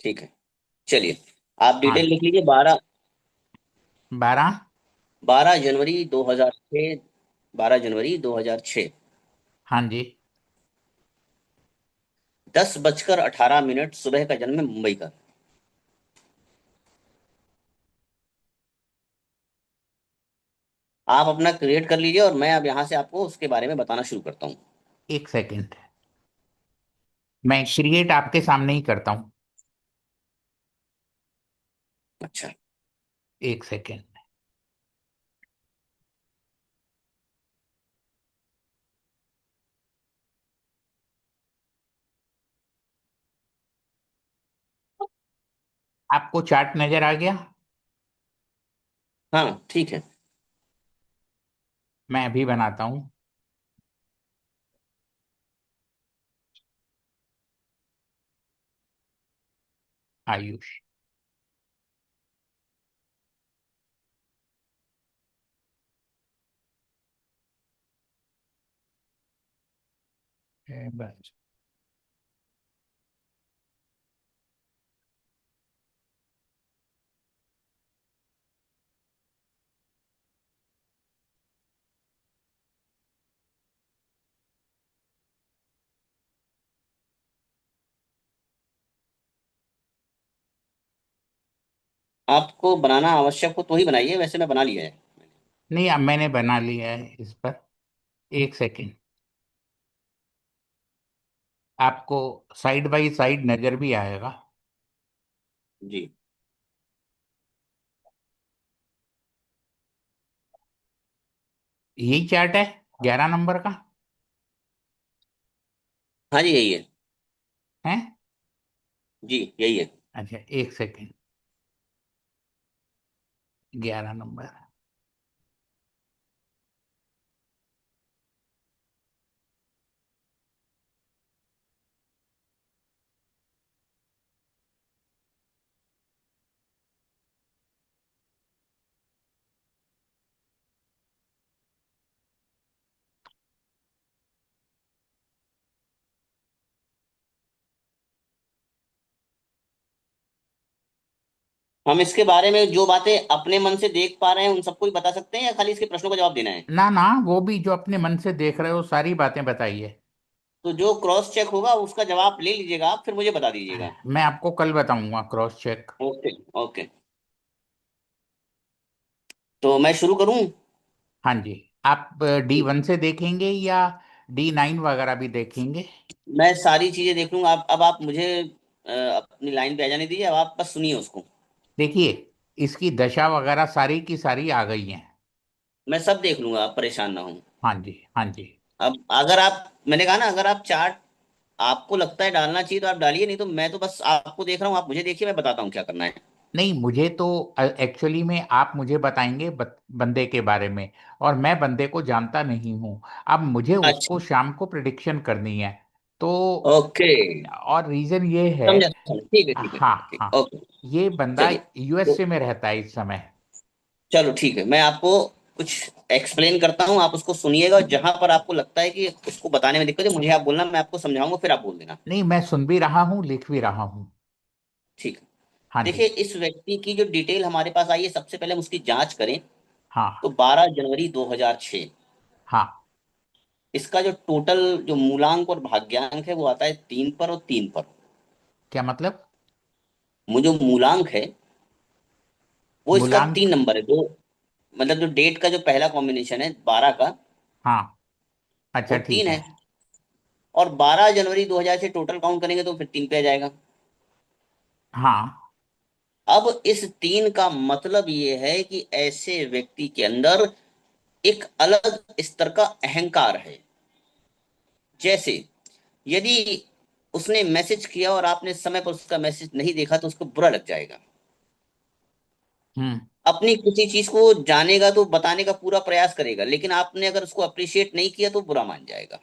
ठीक है, चलिए आप हाँ। डिटेल लिख लीजिए। 12। 12 जनवरी 2006। 12 जनवरी 2006। हाँ जी। 10 बजकर 18 मिनट सुबह का जन्म है मुंबई का। आप अपना क्रिएट कर लीजिए और मैं अब यहाँ से आपको उसके बारे में बताना शुरू करता हूँ। एक सेकंड, मैं क्रिएट आपके सामने ही करता हूँ। अच्छा। एक सेकंड। आपको चार्ट नजर आ गया? हाँ ठीक है। मैं अभी बनाता हूँ। आयुष। बस। आपको बनाना आवश्यक हो तो ही बनाइए, वैसे मैं बना लिया है। नहीं, अब मैंने बना लिया है इस पर। एक सेकंड। आपको साइड बाय साइड नजर भी आएगा। जी। यही चार्ट है 11 नंबर का? हाँ जी यही है। है? जी यही है। अच्छा, एक सेकंड। 11 नंबर। हम इसके बारे में जो बातें अपने मन से देख पा रहे हैं उन सबको ही बता सकते हैं या खाली इसके प्रश्नों का जवाब देना है? ना ना, वो भी जो अपने मन से देख रहे हो सारी बातें बताइए। तो जो क्रॉस चेक होगा उसका जवाब ले लीजिएगा आप, फिर मुझे बता दीजिएगा। मैं आपको कल बताऊंगा क्रॉस चेक। ओके। ओके। तो मैं शुरू करूं? हाँ जी। आप D1 से देखेंगे या D9 वगैरह भी देखेंगे? मैं सारी चीजें देख लूंगा। अब आप मुझे अपनी लाइन पे आ जाने दीजिए, अब आप बस सुनिए उसको। देखिए, इसकी दशा वगैरह सारी की सारी आ गई हैं। मैं सब देख लूंगा, आप परेशान ना हो। हाँ जी, हाँ जी। अब अगर आप, मैंने कहा ना, अगर आप चार्ट आपको लगता है डालना चाहिए तो आप डालिए, नहीं तो मैं तो बस आपको देख रहा हूँ, आप मुझे देखिए, मैं बताता हूँ क्या करना है। नहीं, मुझे तो एक्चुअली में आप मुझे बताएंगे बंदे के बारे में, और मैं बंदे को जानता नहीं हूँ। अब मुझे उसको अच्छा। शाम को प्रिडिक्शन करनी है। तो ओके। और रीजन ये है। समझा समझा, ठीक है ठीक है हाँ ठीक है ठीक, हाँ। ओके। ये बंदा चलिए। तो यूएसए में रहता है इस समय। चलो ठीक है, मैं आपको कुछ एक्सप्लेन करता हूँ, आप उसको सुनिएगा, और जहां पर आपको लगता है कि उसको बताने में दिक्कत है मुझे आप बोलना, मैं आपको समझाऊंगा, फिर आप बोल देना। नहीं, मैं सुन भी रहा हूँ, लिख भी रहा हूँ। ठीक है। हाँ देखिए, जी। इस व्यक्ति की जो डिटेल हमारे पास आई है, सबसे पहले हम उसकी जांच करें। तो हाँ 12 जनवरी 2006, हाँ। इसका जो टोटल जो मूलांक और भाग्यांक है वो आता है 3 पर और 3 पर। क्या मतलब? वो जो मूलांक है वो इसका मूलांक? 3 नंबर है, दो। मतलब जो डेट का जो पहला कॉम्बिनेशन है 12 का, हाँ। वो अच्छा, ठीक 3 है। है। और 12 जनवरी 2000 से टोटल काउंट करेंगे तो फिर 3 पे आ जाएगा। हाँ। अब इस 3 का मतलब ये है कि ऐसे व्यक्ति के अंदर एक अलग स्तर का अहंकार है। जैसे यदि उसने मैसेज किया और आपने समय पर उसका मैसेज नहीं देखा तो उसको बुरा लग जाएगा। हम्म। अपनी किसी चीज को जानेगा तो बताने का पूरा प्रयास करेगा, लेकिन आपने अगर उसको अप्रिशिएट नहीं किया तो बुरा मान जाएगा।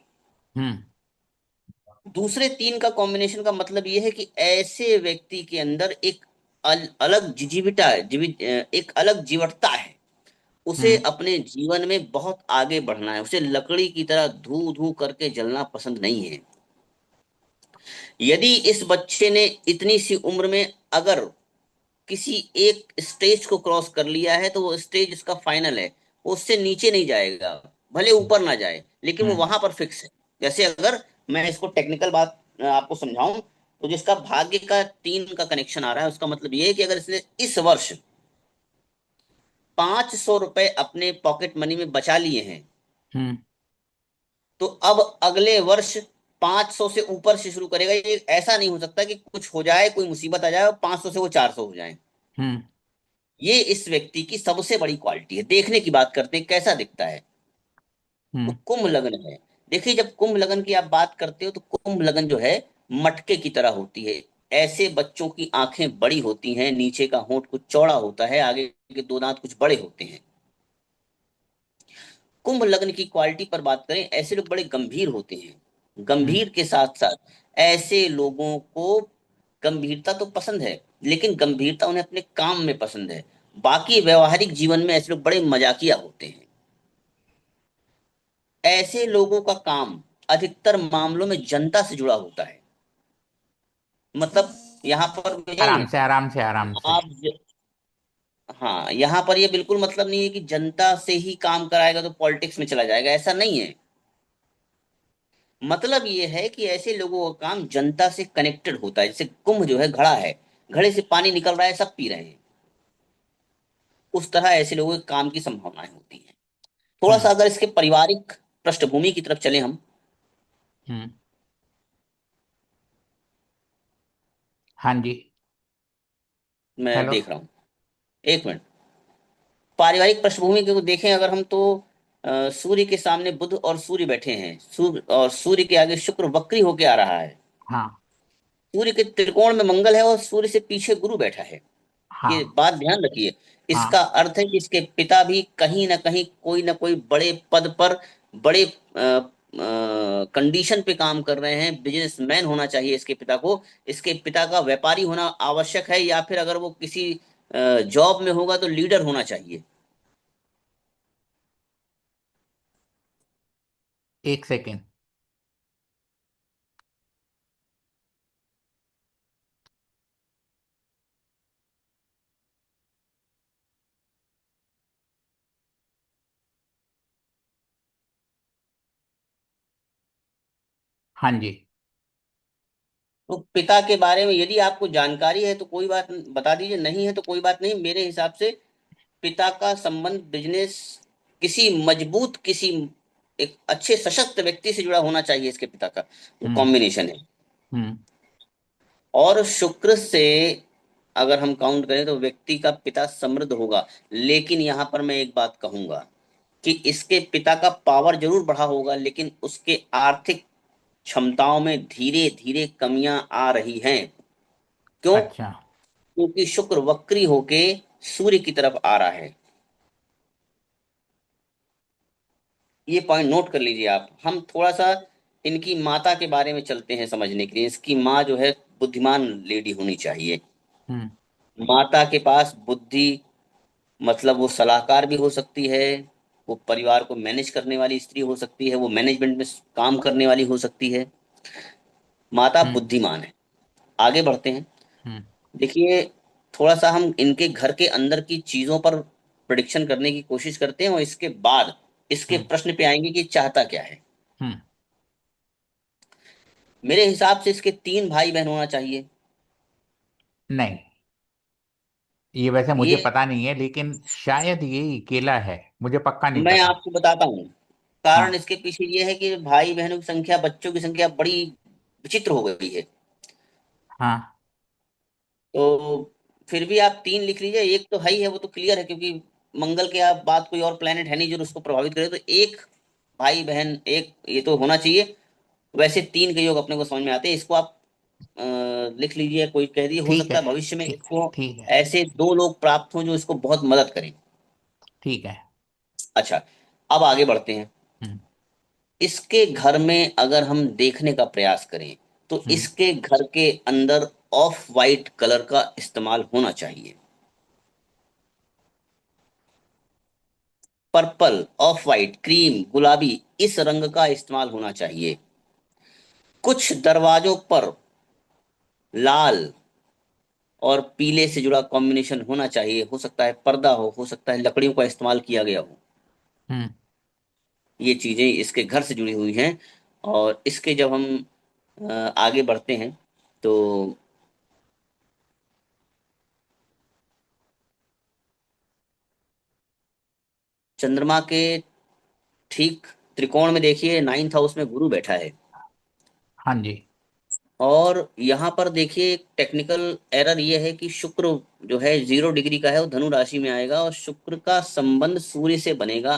हम्म। दूसरे 3 का कॉम्बिनेशन का मतलब यह है कि ऐसे व्यक्ति के अंदर एक अलग जिजीविता है, एक अलग जीवटता है। उसे हम्म। अपने जीवन में बहुत आगे बढ़ना है, उसे लकड़ी की तरह धू धू करके जलना पसंद नहीं है। यदि इस बच्चे ने इतनी सी उम्र में अगर किसी एक स्टेज को क्रॉस कर लिया है, तो वो स्टेज इसका फाइनल है। वो उससे नीचे नहीं जाएगा, भले ऊपर ना जाए, लेकिन वो हम्म। वहां पर फिक्स है। जैसे अगर मैं इसको टेक्निकल बात आपको समझाऊं, तो जिसका भाग्य का 3 का कनेक्शन आ रहा है, उसका मतलब ये है कि अगर इसने इस वर्ष 500 रुपए अपने पॉकेट मनी में बचा लिए हैं, हम्म। तो अब अगले वर्ष 500 से ऊपर से शुरू करेगा। ये ऐसा नहीं हो सकता कि कुछ हो जाए, कोई मुसीबत आ जाए और 500 से वो 400 हो जाए। हम्म। ये इस व्यक्ति की सबसे बड़ी क्वालिटी है। देखने की बात करते हैं कैसा दिखता है, तो हम्म। कुंभ लग्न है। देखिए, जब कुंभ लग्न की आप बात करते हो, तो कुंभ लग्न जो है मटके की तरह होती है। ऐसे बच्चों की आंखें बड़ी होती हैं, नीचे का होंठ कुछ चौड़ा होता है, आगे के 2 दांत कुछ बड़े होते हैं। कुंभ लग्न की क्वालिटी पर बात करें, ऐसे लोग बड़े गंभीर होते हैं। हम्म। गंभीर के साथ साथ ऐसे लोगों को गंभीरता तो पसंद है, लेकिन गंभीरता उन्हें अपने काम में पसंद है। बाकी व्यवहारिक जीवन में ऐसे लोग बड़े मजाकिया होते हैं। ऐसे लोगों का काम अधिकतर मामलों में जनता से जुड़ा होता है। मतलब यहाँ पर यही आराम है, से, आराम से, आराम से। आप हाँ, यहाँ पर ये बिल्कुल मतलब नहीं है कि जनता से ही काम कराएगा तो पॉलिटिक्स में चला जाएगा, ऐसा नहीं है। मतलब ये है कि ऐसे लोगों का काम जनता से कनेक्टेड होता है। जैसे कुंभ जो है घड़ा है, घड़े से पानी निकल रहा है, सब पी रहे हैं। उस तरह ऐसे लोगों के काम की संभावनाएं होती हैं। थोड़ा सा हम्म। अगर इसके पारिवारिक पृष्ठभूमि की तरफ चले हम। हम्म। हाँ जी। मैं हेलो। देख रहा हूँ, एक मिनट। पारिवारिक पृष्ठभूमि को देखें अगर हम, तो सूर्य के सामने बुध और सूर्य बैठे हैं, सूर्य और सूर्य के आगे शुक्र वक्री होके आ रहा है। हाँ। सूर्य के त्रिकोण में मंगल है और सूर्य से पीछे गुरु बैठा है। ये हाँ। बात ध्यान रखिए। इसका हाँ। अर्थ है कि इसके पिता भी कहीं ना कहीं कोई ना कोई बड़े पद पर, बड़े कंडीशन पे काम कर रहे हैं। बिजनेसमैन होना चाहिए इसके पिता को। इसके पिता का व्यापारी होना आवश्यक है, या फिर अगर वो किसी जॉब में होगा तो लीडर होना चाहिए। एक सेकेंड। हाँ जी। तो पिता के बारे में यदि आपको जानकारी है तो कोई बात बता दीजिए, नहीं है तो कोई बात नहीं। मेरे हिसाब से पिता का संबंध बिजनेस, किसी मजबूत, किसी एक अच्छे सशक्त व्यक्ति से जुड़ा होना चाहिए इसके पिता का। वो हम्म। कॉम्बिनेशन है। हम्म। और शुक्र से अगर हम काउंट करें तो व्यक्ति का पिता समृद्ध होगा। लेकिन यहां पर मैं एक बात कहूंगा कि इसके पिता का पावर जरूर बढ़ा होगा, लेकिन उसके आर्थिक क्षमताओं में धीरे धीरे कमियां आ रही हैं। क्यों? अच्छा। क्योंकि शुक्र वक्री होके सूर्य की तरफ आ रहा है। ये पॉइंट नोट कर लीजिए आप। हम थोड़ा सा इनकी माता के बारे में चलते हैं समझने के लिए। इसकी माँ जो है बुद्धिमान लेडी होनी चाहिए। हम्म। माता के पास बुद्धि, मतलब वो सलाहकार भी हो सकती है, वो परिवार को मैनेज करने वाली स्त्री हो सकती है, वो मैनेजमेंट में काम करने वाली हो सकती है। माता हम्म। बुद्धिमान है। आगे बढ़ते हैं। हम्म। देखिए, थोड़ा सा हम इनके घर के अंदर की चीजों पर प्रिडिक्शन करने की कोशिश करते हैं, और इसके बाद इसके हम्म। प्रश्न पे आएंगे कि चाहता क्या है। हम्म। मेरे हिसाब से इसके 3 भाई बहन होना चाहिए। नहीं, ये वैसे मुझे ये पता नहीं है, लेकिन शायद ये अकेला है। मुझे पक्का नहीं मैं पता। आपको बताता हूँ। कारण हाँ। इसके पीछे ये है कि भाई बहनों की संख्या, बच्चों की संख्या बड़ी विचित्र हो गई है। हाँ। तो फिर भी आप 3 लिख लीजिए। एक तो है ही है, वो तो क्लियर है, क्योंकि मंगल के आप बाद कोई और प्लेनेट है नहीं जो उसको प्रभावित करे। तो एक भाई बहन, एक ये तो होना चाहिए। वैसे 3 के योग अपने को समझ में आते हैं। इसको आप अ, लिख लीजिए। कोई कह दिए, हो ठीक है। सकता है भविष्य में ठीक। इसको ठीक है। ऐसे 2 लोग प्राप्त हों जो इसको बहुत मदद करें। ठीक है। अच्छा, अब आगे बढ़ते हैं। हम्म। इसके घर में अगर हम देखने का प्रयास करें, तो हम्म। इसके घर के अंदर ऑफ वाइट कलर का इस्तेमाल होना चाहिए। पर्पल, ऑफ वाइट, क्रीम, गुलाबी, इस रंग का इस्तेमाल होना चाहिए। कुछ दरवाजों पर लाल और पीले से जुड़ा कॉम्बिनेशन होना चाहिए। हो सकता है पर्दा हो सकता है लकड़ियों का इस्तेमाल किया गया हो। हम्म। ये चीजें इसके घर से जुड़ी हुई हैं। और इसके जब हम आगे बढ़ते हैं तो चंद्रमा के ठीक त्रिकोण में देखिए, नाइन्थ हाउस में गुरु बैठा है। हाँ जी। और यहाँ पर देखिए एक टेक्निकल एरर ये है कि शुक्र जो है 0 डिग्री का है, वो धनु राशि में आएगा, और शुक्र का संबंध सूर्य से बनेगा,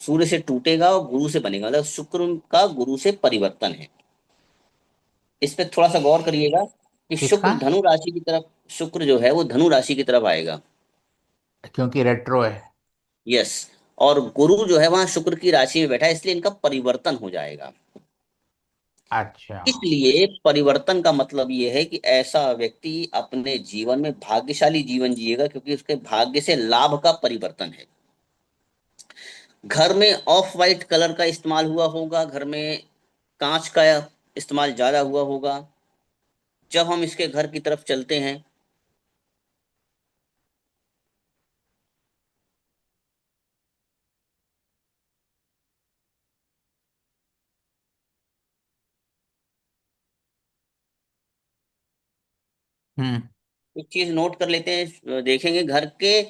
सूर्य से टूटेगा और गुरु से बनेगा, मतलब शुक्र का गुरु से परिवर्तन है। इस पे थोड़ा सा गौर करिएगा कि किसका? शुक्र धनु राशि की तरफ, शुक्र जो है वो धनु राशि की तरफ आएगा। क्योंकि रेट्रो है। यस। और गुरु जो है वहां शुक्र की राशि में बैठा है, इसलिए इनका परिवर्तन हो जाएगा। अच्छा। इसलिए परिवर्तन का मतलब ये है कि ऐसा व्यक्ति अपने जीवन में भाग्यशाली जीवन जिएगा, क्योंकि उसके भाग्य से लाभ का परिवर्तन है। घर में ऑफ वाइट कलर का इस्तेमाल हुआ होगा, घर में कांच का इस्तेमाल ज्यादा हुआ होगा। जब हम इसके घर की तरफ चलते हैं, हम्म। एक चीज नोट कर लेते हैं, देखेंगे घर के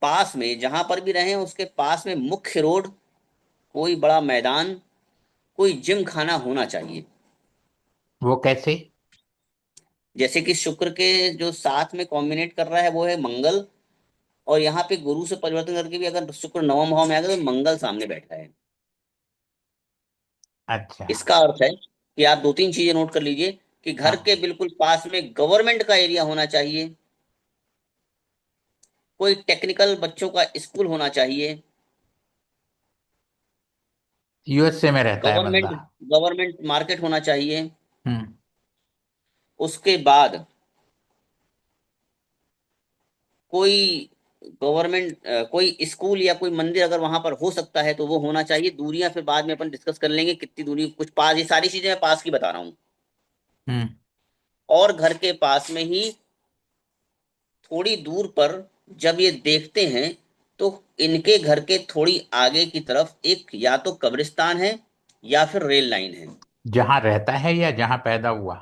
पास में, जहां पर भी रहे उसके पास में मुख्य रोड, कोई बड़ा मैदान, कोई जिम खाना होना चाहिए। वो कैसे? जैसे कि शुक्र के जो साथ में कॉम्बिनेट कर रहा है वो है मंगल, और यहाँ पे गुरु से परिवर्तन करके भी अगर शुक्र नवम भाव में आएगा तो मंगल सामने बैठा है। अच्छा। इसका अर्थ है कि आप दो तीन चीजें नोट कर लीजिए कि घर के हाँ। बिल्कुल पास में गवर्नमेंट का एरिया होना चाहिए, कोई टेक्निकल बच्चों का स्कूल होना चाहिए, यूएसए में रहता है बंदा। गवर्नमेंट गवर्नमेंट मार्केट होना चाहिए। हम्म। उसके बाद कोई गवर्नमेंट कोई स्कूल या कोई मंदिर अगर वहां पर हो सकता है तो वो होना चाहिए। दूरियां फिर बाद में अपन डिस्कस कर लेंगे, कितनी दूरी, कुछ पास, ये सारी चीजें मैं पास की बता रहा हूँ। हम्म। और घर के पास में ही थोड़ी दूर पर जब ये देखते हैं तो इनके घर के थोड़ी आगे की तरफ एक या तो कब्रिस्तान है या फिर रेल लाइन है। जहां रहता है या जहां पैदा हुआ?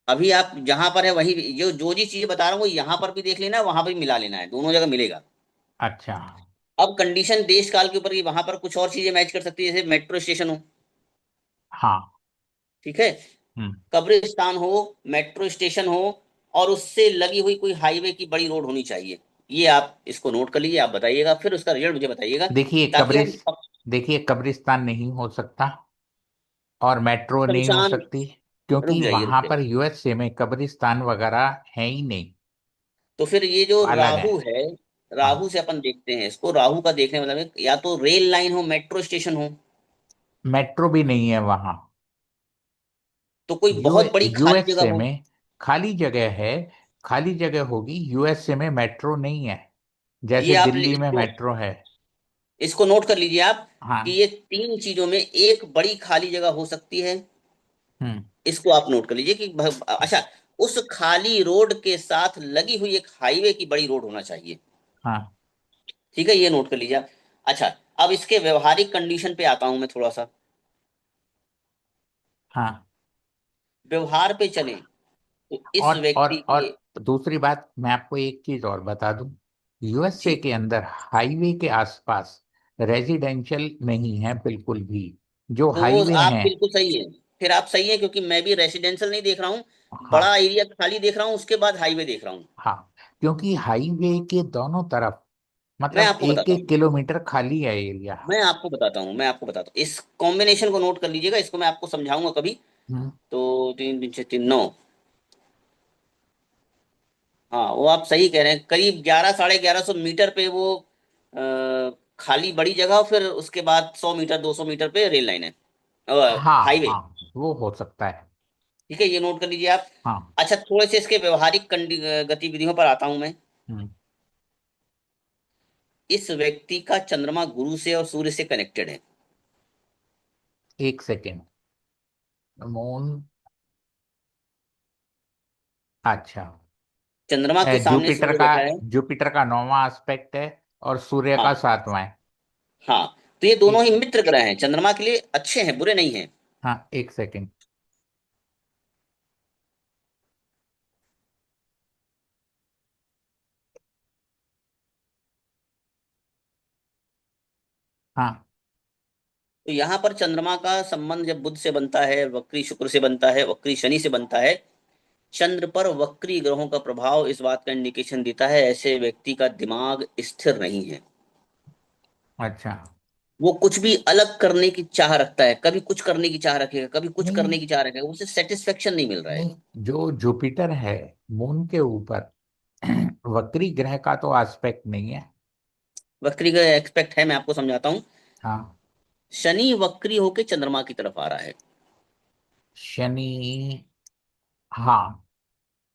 अभी आप जहां पर है वही जो जो जी चीजें बता रहा हूँ वो यहाँ पर भी देख लेना, वहां पर भी मिला लेना है, दोनों जगह मिलेगा। अच्छा। अब कंडीशन देश काल के ऊपर कि वहां पर कुछ और चीजें मैच कर सकती है, जैसे मेट्रो स्टेशन हो। हाँ। ठीक है। हम्म। कब्रिस्तान हो, मेट्रो स्टेशन हो, और उससे लगी हुई कोई हाईवे की बड़ी रोड होनी चाहिए। ये आप इसको नोट कर लीजिए, आप बताइएगा, फिर उसका रिजल्ट मुझे बताइएगा, देखिए ताकि हम देखिए कब्रिस्तान नहीं हो सकता और मेट्रो नहीं हो शमशान। सकती, क्योंकि रुक वहां जाइए। पर यूएसए में कब्रिस्तान वगैरह है ही नहीं। तो फिर ये जो अलग है। राहु है, हाँ। राहु से अपन देखते हैं इसको, राहु का देखने मतलब है, या तो रेल लाइन हो, मेट्रो स्टेशन हो, मेट्रो भी नहीं है वहां। तो कोई बहुत बड़ी खाली जगह यूएसए हो। में खाली जगह है। खाली जगह होगी, यूएसए में मेट्रो नहीं है। ये जैसे आप दिल्ली में इसको मेट्रो है। इसको नोट कर लीजिए आप, कि हाँ। ये तीन चीजों में एक बड़ी खाली जगह हो सकती है। हम्म। इसको आप नोट कर लीजिए कि अच्छा, उस खाली रोड के साथ लगी हुई एक हाईवे की बड़ी रोड होना चाहिए। हाँ। ठीक है, ये नोट कर लीजिए आप। अच्छा, अब इसके व्यवहारिक कंडीशन पे आता हूं मैं थोड़ा सा। हाँ। व्यवहार पे चलें तो इस व्यक्ति और के, दूसरी बात मैं आपको एक चीज और बता दूं। यूएसए जी, के अंदर हाईवे के आसपास रेजिडेंशियल नहीं है बिल्कुल भी। जो तो वो हाईवे आप हैं। बिल्कुल सही है। फिर आप सही है, क्योंकि मैं भी रेसिडेंशियल नहीं देख रहा हूँ, बड़ा हाँ। एरिया खाली देख रहा हूँ, उसके बाद हाईवे देख रहा हूँ। हाँ। क्योंकि हाईवे के दोनों तरफ मैं मतलब आपको एक बताता एक हूँ किलोमीटर खाली है एरिया। मैं आपको बताता हूँ इस कॉम्बिनेशन को नोट कर लीजिएगा, इसको मैं आपको समझाऊंगा कभी। हम्म। तो 3 3 6 3 9, हाँ वो आप सही कह रहे हैं, करीब 11 साढ़े 1100 मीटर पे वो खाली बड़ी जगह, फिर उसके बाद 100 मीटर 200 मीटर पे रेल लाइन है, हाँ। हाईवे। हाँ। वो हो सकता है। ठीक है, ये नोट कर लीजिए आप। हाँ। अच्छा, थोड़े से इसके व्यवहारिक गतिविधियों पर आता हूं मैं। हम्म। इस व्यक्ति का चंद्रमा गुरु से और सूर्य से कनेक्टेड है। एक सेकेंड। मून, अच्छा। चंद्रमा के सामने जुपिटर सूर्य का, बैठा है। जुपिटर का 9वां एस्पेक्ट है और सूर्य का हाँ 7वां है। हाँ। तो ये दोनों एक, ही मित्र ग्रह हैं, चंद्रमा के लिए अच्छे हैं, बुरे नहीं हैं। हाँ, एक सेकंड। हाँ। तो यहाँ पर चंद्रमा का संबंध जब बुध से बनता है, वक्री शुक्र से बनता है, वक्री शनि से बनता है, चंद्र पर वक्री ग्रहों का प्रभाव इस बात का इंडिकेशन देता है ऐसे व्यक्ति का दिमाग स्थिर नहीं है। अच्छा। वो कुछ भी अलग करने की चाह रखता है, कभी कुछ करने की चाह रखेगा, कभी कुछ नहीं करने की चाह रखेगा, उसे सेटिस्फेक्शन नहीं मिल रहा है। नहीं, जो जुपिटर है मून के ऊपर, वक्री ग्रह का तो एस्पेक्ट नहीं है। वक्री का एक्सपेक्ट है, मैं आपको समझाता हूँ। हाँ। शनि वक्री होके चंद्रमा की तरफ आ रहा है। शनि, हाँ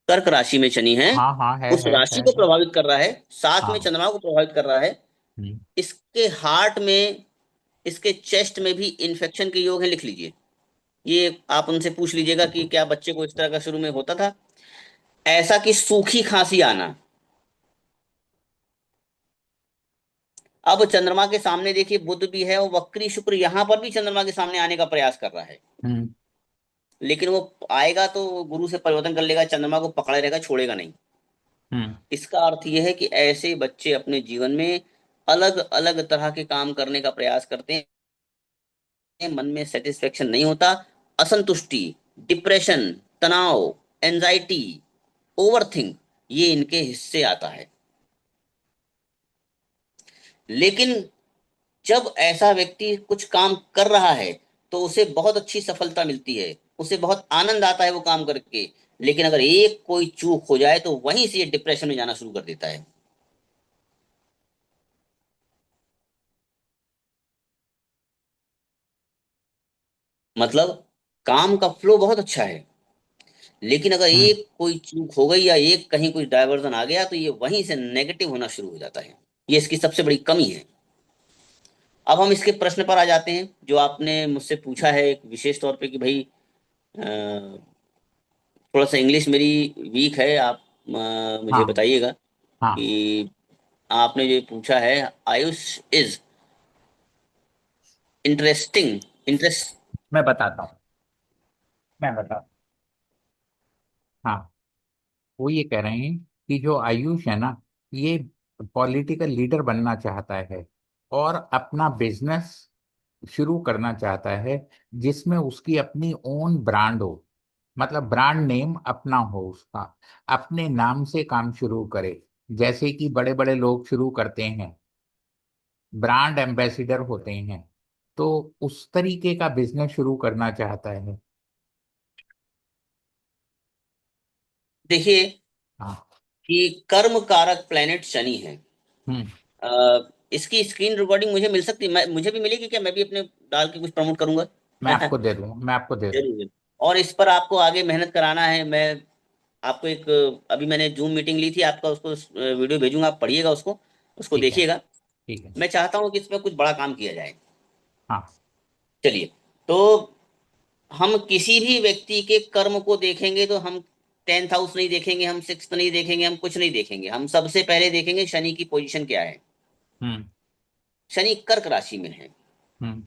कर्क राशि में शनि है। हाँ हाँ, उस राशि को है। प्रभावित कर रहा है, साथ में हाँ। चंद्रमा को प्रभावित कर रहा है। हम्म। इसके हार्ट में, इसके चेस्ट में भी इन्फेक्शन के योग है, लिख लीजिए। ये आप उनसे पूछ लीजिएगा कि क्या बच्चे को इस तरह का शुरू में होता था, ऐसा कि सूखी खांसी आना। अब चंद्रमा के सामने देखिए बुध भी है, और वक्री शुक्र यहां पर भी चंद्रमा के सामने आने का प्रयास कर रहा है। हम्म। लेकिन वो आएगा तो गुरु से परिवर्तन कर लेगा, चंद्रमा को पकड़े रहेगा, छोड़ेगा नहीं। हम्म। इसका अर्थ यह है कि ऐसे बच्चे अपने जीवन में अलग अलग तरह के काम करने का प्रयास करते हैं, मन में सेटिस्फेक्शन नहीं होता, असंतुष्टि, डिप्रेशन, तनाव, एंजाइटी, ओवरथिंक, ये इनके हिस्से आता है। लेकिन जब ऐसा व्यक्ति कुछ काम कर रहा है तो उसे बहुत अच्छी सफलता मिलती है, उसे बहुत आनंद आता है वो काम करके। लेकिन अगर एक कोई चूक हो जाए तो वहीं से ये डिप्रेशन में जाना शुरू कर देता है। मतलब काम का फ्लो बहुत अच्छा है, लेकिन अगर हम्म। एक कोई चूक हो गई या एक कहीं कोई डायवर्जन आ गया तो ये वहीं से नेगेटिव होना शुरू हो जाता है। ये इसकी सबसे बड़ी कमी है। अब हम इसके प्रश्न पर आ जाते हैं जो आपने मुझसे पूछा है एक विशेष तौर पे कि भाई थोड़ा सा इंग्लिश मेरी वीक है, आप मुझे हाँ बताइएगा हाँ, कि आपने जो पूछा है, आयुष इज इंटरेस्टिंग इंटरेस्ट। मैं बताता हूँ, मैं बता, हाँ, वो ये कह रहे हैं कि जो आयुष है ना, ये पॉलिटिकल लीडर बनना चाहता है और अपना बिजनेस शुरू करना चाहता है जिसमें उसकी अपनी ओन ब्रांड हो, मतलब ब्रांड नेम अपना हो उसका, अपने नाम से काम शुरू करे, जैसे कि बड़े बड़े लोग शुरू करते हैं, ब्रांड एम्बेसडर होते हैं। तो उस तरीके का बिजनेस शुरू करना चाहता है। देखिए हाँ। कि कर्म कारक प्लेनेट शनि है। हम्म। इसकी स्क्रीन रिकॉर्डिंग मुझे मिल सकती है, मुझे भी मिलेगी क्या? मैं भी अपने डाल के कुछ प्रमोट करूंगा। मैं आपको दे दूंगा, मैं आपको दे दूंगा। जरूर जरूर। और इस पर आपको आगे मेहनत कराना है। मैं आपको एक, अभी मैंने जूम मीटिंग ली थी आपका, उसको वीडियो भेजूंगा, आप पढ़िएगा उसको, उसको ठीक है। देखिएगा। ठीक है। मैं चाहता हूँ कि इसमें कुछ बड़ा काम किया जाए। हाँ। चलिए, तो हम किसी भी व्यक्ति के कर्म को देखेंगे तो हम 10th हाउस नहीं देखेंगे, हम सिक्स नहीं देखेंगे, हम कुछ नहीं देखेंगे। हम सबसे पहले देखेंगे शनि की पोजीशन क्या है। हम्म। शनि कर्क राशि में है, हम्म।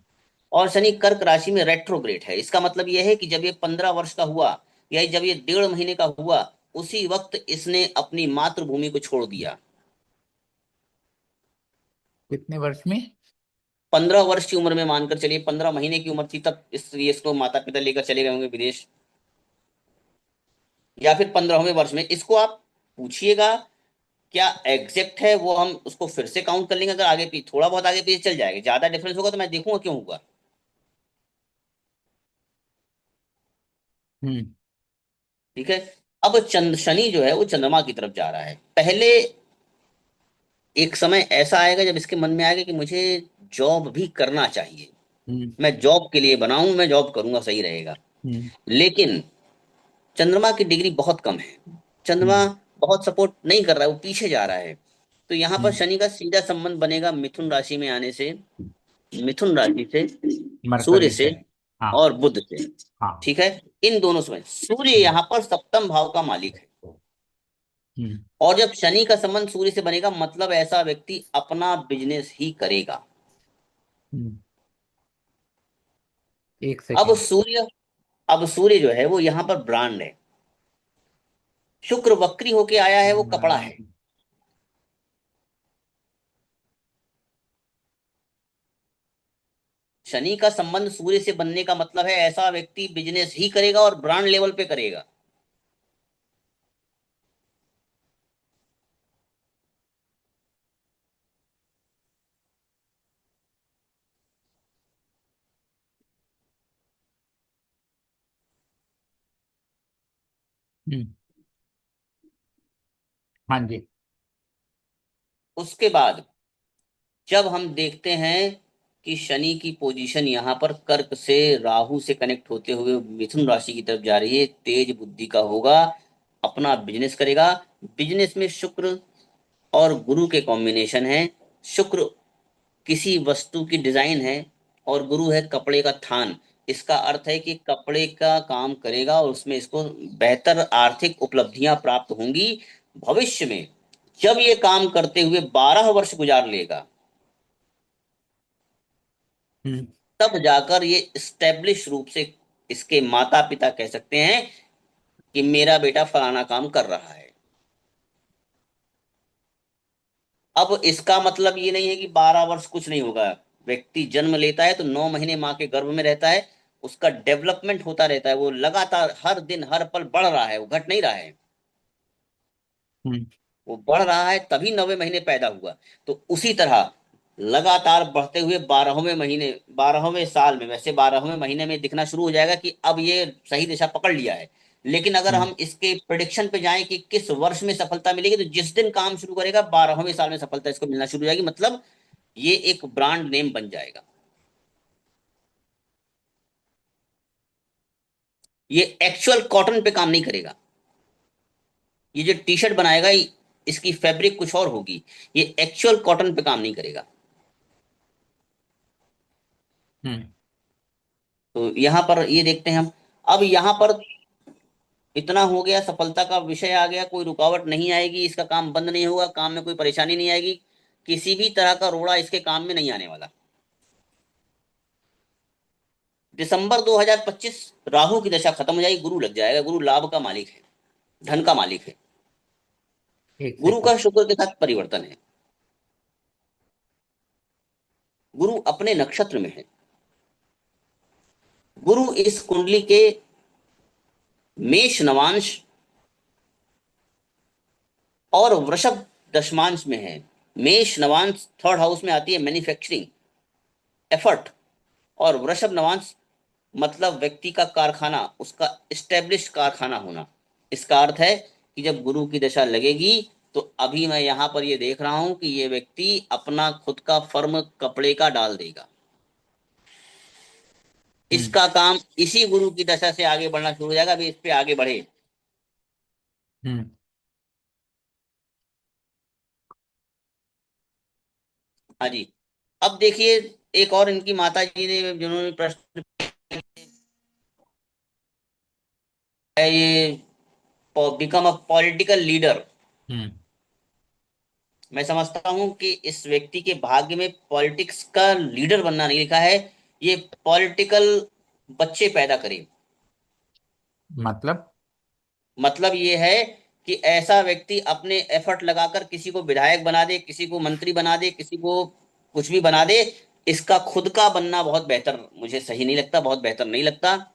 और शनि कर्क राशि में रेट्रोग्रेड है। इसका मतलब यह है कि जब ये 15 वर्ष का हुआ, या जब ये 1.5 महीने का हुआ, उसी वक्त इसने अपनी मातृभूमि को छोड़ दिया। कितने वर्ष में? 15 वर्ष की उम्र में, मानकर चलिए 15 महीने की उम्र थी तब इसको माता पिता लेकर चले गए होंगे विदेश, या फिर 15वें वर्ष में। इसको आप पूछिएगा क्या एग्जैक्ट है, वो हम उसको फिर से काउंट कर लेंगे। अगर आगे पीछे थोड़ा बहुत आगे पीछे चल जाएगा, ज्यादा डिफरेंस होगा तो मैं देखूंगा क्यों होगा। हम्म। ठीक है। अब शनि जो है वो चंद्रमा की तरफ जा रहा है। पहले एक समय ऐसा आएगा जब इसके मन में आएगा कि मुझे जॉब भी करना चाहिए, हम्म। मैं जॉब के लिए बनाऊं, मैं जॉब करूंगा, सही रहेगा। हम्म। लेकिन चंद्रमा की डिग्री बहुत कम है, चंद्रमा हम्म। बहुत सपोर्ट नहीं कर रहा है, वो पीछे जा रहा है। तो यहाँ पर हम्म। शनि का सीधा संबंध बनेगा मिथुन राशि में आने से, मिथुन राशि से, सूर्य मरकरी से, से। हाँ। और बुध से। हाँ। ठीक है, इन दोनों से सूर्य हम्म। यहाँ पर सप्तम भाव का मालिक है। हम्म। और जब शनि का संबंध सूर्य से बनेगा, मतलब ऐसा व्यक्ति अपना बिजनेस ही करेगा। हम्म। एक अब सेकेंड। सूर्य अब सूर्य जो है वो यहाँ पर ब्रांड है। शुक्र वक्री होके आया है, वो कपड़ा है। शनि का संबंध सूर्य से बनने का मतलब है ऐसा व्यक्ति बिजनेस ही करेगा और ब्रांड लेवल पे करेगा। हम्म। हाँ जी। उसके बाद जब हम देखते हैं कि शनि की पोजीशन यहाँ पर कर्क से राहु से कनेक्ट होते हुए मिथुन राशि की तरफ जा रही है, तेज बुद्धि का होगा, अपना बिजनेस करेगा। बिजनेस में शुक्र और गुरु के कॉम्बिनेशन है। शुक्र किसी वस्तु की डिजाइन है और गुरु है कपड़े का थान। इसका अर्थ है कि कपड़े का काम करेगा और उसमें इसको बेहतर आर्थिक उपलब्धियां प्राप्त होंगी भविष्य में। जब ये काम करते हुए 12 वर्ष गुजार लेगा, हम्म। तब जाकर ये स्टेब्लिश रूप से इसके माता पिता कह सकते हैं कि मेरा बेटा फलाना काम कर रहा है। अब इसका मतलब ये नहीं है कि 12 वर्ष कुछ नहीं होगा। व्यक्ति जन्म लेता है तो 9 महीने माँ के गर्भ में रहता है, उसका डेवलपमेंट होता रहता है, वो लगातार हर दिन हर पल बढ़ रहा है, वो घट नहीं रहा है। हम्म। वो बढ़ रहा है तभी 9वें महीने पैदा हुआ। तो उसी तरह लगातार बढ़ते हुए 12वें महीने, 12वें साल में, वैसे 12वें महीने में दिखना शुरू हो जाएगा कि अब ये सही दिशा पकड़ लिया है। लेकिन अगर हम्म। हम इसके प्रिडिक्शन पे जाएं कि किस वर्ष में सफलता मिलेगी, तो जिस दिन काम शुरू करेगा 12वें साल में सफलता इसको मिलना शुरू हो जाएगी। मतलब ये एक ब्रांड नेम बन जाएगा। ये एक्चुअल कॉटन पे काम नहीं करेगा। ये जो टी शर्ट बनाएगा, इसकी फैब्रिक कुछ और होगी। ये एक्चुअल कॉटन पे काम नहीं करेगा। हम्म। तो यहाँ पर ये देखते हैं हम। अब यहाँ पर इतना हो गया, सफलता का विषय आ गया, कोई रुकावट नहीं आएगी, इसका काम बंद नहीं होगा, काम में कोई परेशानी नहीं आएगी, किसी भी तरह का रोड़ा इसके काम में नहीं आने वाला। दिसंबर 2025 राहु की दशा खत्म हो जाएगी, गुरु लग जाएगा। गुरु लाभ का मालिक है, धन का मालिक है। एक गुरु सेकेंड। का शुक्र के साथ परिवर्तन है। गुरु अपने नक्षत्र में है। गुरु इस कुंडली के मेष नवांश और वृषभ दशमांश में है। मेष नवांश थर्ड हाउस में आती है मैन्युफैक्चरिंग, एफर्ट। और वृषभ नवांश मतलब व्यक्ति का कारखाना, उसका स्टेब्लिश कारखाना होना। इसका अर्थ है कि जब गुरु की दशा लगेगी, तो अभी मैं यहां पर ये देख रहा हूं कि ये व्यक्ति अपना खुद का फर्म कपड़े का डाल देगा। हम्म। इसका काम इसी गुरु की दशा से आगे बढ़ना शुरू हो जाएगा। अभी इस पे आगे बढ़े। हम्म। हाँ जी। अब देखिए, एक और इनकी माता जी ने जिन्होंने प्रश्न है, ये बिकम अ पॉलिटिकल लीडर। हम्म। मैं समझता हूं कि इस व्यक्ति के भाग्य में पॉलिटिक्स का लीडर बनना नहीं लिखा है। ये पॉलिटिकल बच्चे पैदा करे। मतलब। मतलब ये है कि ऐसा व्यक्ति अपने एफर्ट लगाकर किसी को विधायक बना दे, किसी को मंत्री बना दे, किसी को कुछ भी बना दे। इसका खुद का बनना बहुत बेहतर मुझे सही नहीं लगता, बहुत बेहतर नहीं लगता।